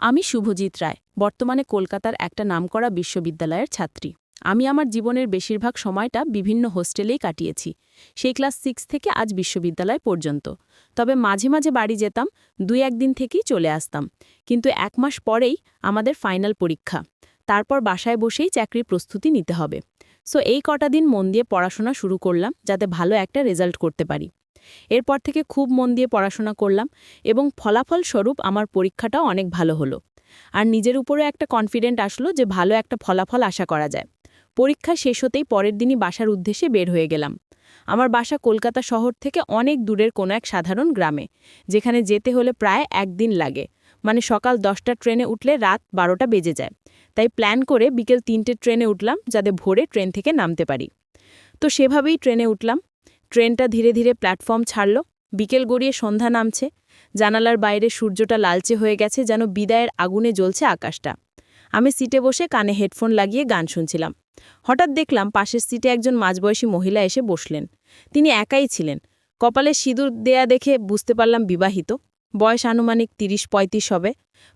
আমি শুভজিৎ রায়, বর্তমানে কলকাতার একটা নামকরা বিশ্ববিদ্যালয়ের ছাত্রী। আমি আমার জীবনের বেশিরভাগ সময়টা বিভিন্ন হোস্টেলেই কাটিয়েছি, সেই ক্লাস 6 থেকে আজ বিশ্ববিদ্যালয় পর্যন্ত। তবে মাঝে মাঝে বাড়ি যেতাম, 2-1 দিন থেকেই চলে আসতাম। কিন্তু 1 মাস পরেই আমাদের ফাইনাল পরীক্ষা। তারপর বাসায় বসেই চাকরির প্রস্তুতি নিতে হবে। সো এই কটা দিন মন দিয়ে পড়াশোনা শুরু করলাম, যাতে ভালো একটা রেজাল্ট করতে পারি। এরপর থেকে খুব মন দিয়ে পড়াশোনা করলাম এবং ফলাফল স্বরূপ আমার পরীক্ষাটাও অনেক ভালো হলো। আর নিজের উপরে একটা কনফিডেন্ট আসলো যে ভালো একটা ফলাফল আশা করা যায়। পরীক্ষা শেষ হতেই পরের দিনই বাসার উদ্দেশ্যে বের হয়ে গেলাম। আমার বাসা কলকাতা শহর থেকে অনেক দূরের কোনো এক সাধারণ গ্রামে, যেখানে যেতে হলে প্রায় 1 দিন লাগে। মানে সকাল 10টার ট্রেনে উঠলে রাত 12টা বেজে যায়। তাই প্ল্যান করে বিকেল 3টের ট্রেনে উঠলাম, যাতে ভোরে ট্রেন থেকে নামতে পারি। তো সেভাবেই ট্রেনে উঠলাম। ট্রেনটা ধীরে ধীরে প্ল্যাটফর্ম ছাড়ল। বিকেল গড়িয়ে সন্ধ্যা নামছে। জানালার বাইরে সূর্যটা লালচে হয়ে গেছে, যেন বিদায়ের আগুনে জ্বলছে আকাশটা। আমি সিটে বসে কানে হেডফোন লাগিয়ে গান শুনছিলাম। হঠাৎ দেখলাম পাশের সিটে একজন মাঝবয়সী মহিলা এসে বসলেন। তিনি একাই ছিলেন। কপালে সিঁদুর দেয়া দেখে বুঝতে পারলাম বিবাহিত। বয়স আনুমানিক 30-35 হবে।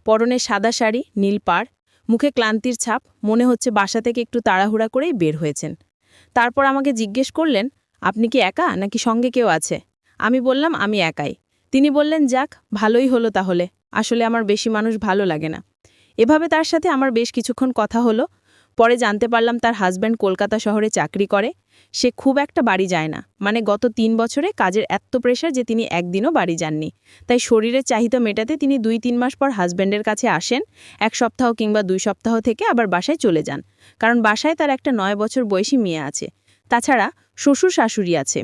পরনে সাদা শাড়ি, নীল পাড়, মুখে ক্লান্তির ছাপ, মনে হচ্ছে বাসা থেকে একটু তাড়াহুড়া করেই বের হয়েছেন। তারপর আমাকে জিজ্ঞেস করলেন, আপনি কি একা নাকি সঙ্গে কেউ আছে? আমি বললাম আমি একাই। তিনি বললেন, যাক, ভালোই হলো তাহলে। আসলে আমার বেশি মানুষ ভালো লাগে না। এভাবে তার সাথে আমার বেশ কিছুক্ষণ কথা হলো। পরে জানতে পারলাম তার হাজব্যান্ড কলকাতা শহরে চাকরি করে। সে খুব একটা বাড়ি যায় না, মানে গত 3 বছরে কাজের এত প্রেশার যে তিনি একদিনও বাড়ি যাননি। তাই শরীরের চাহিদা মেটাতে তিনি 2-3 মাস পর হাজব্যান্ডের কাছে আসেন। 1 সপ্তাহ কিংবা 2 সপ্তাহ থেকে আবার বাসায় চলে যান, কারণ বাসায় তার একটা 9 বছর বয়সী মেয়ে আছে। তাছাড়া শ্বশুর শাশুড়ি আছে।